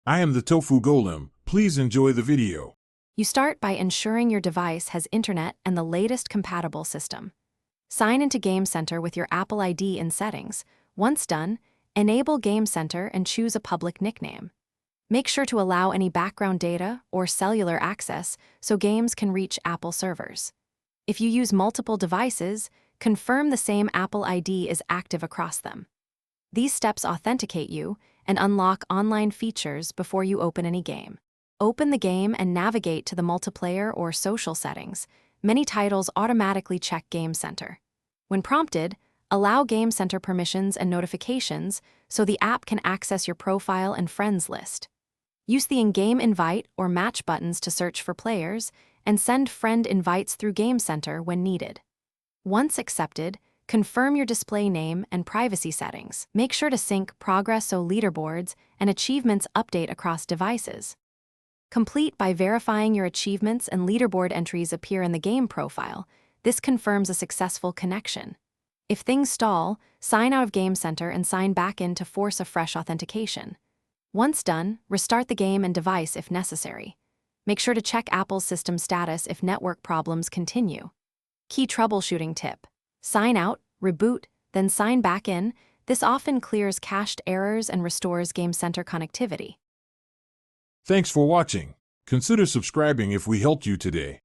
I am the Tofu Golem. Please enjoy the video. You start by ensuring your device has internet and the latest compatible system. Sign into Game Center with your Apple ID in Settings. Once done, enable Game Center and choose a public nickname. Make sure to allow any background data or cellular access so games can reach Apple servers. If you use multiple devices, confirm the same Apple ID is active across them. These steps authenticate you and unlock online features before you open any game. Open the game and navigate to the multiplayer or social settings. Many titles automatically check Game Center. When prompted, allow Game Center permissions and notifications so the app can access your profile and friends list. Use the in-game invite or match buttons to search for players and send friend invites through Game Center when needed. Once accepted, confirm your display name and privacy settings. Make sure to sync progress so leaderboards and achievements update across devices. Complete by verifying your achievements and leaderboard entries appear in the game profile. This confirms a successful connection. If things stall, sign out of Game Center and sign back in to force a fresh authentication. Once done, restart the game and device if necessary. Make sure to check Apple's system status if network problems continue. Key troubleshooting tip: sign out, reboot, then sign back in. This often clears cached errors and restores Game Center connectivity. Thanks for watching. Consider subscribing if we helped you today.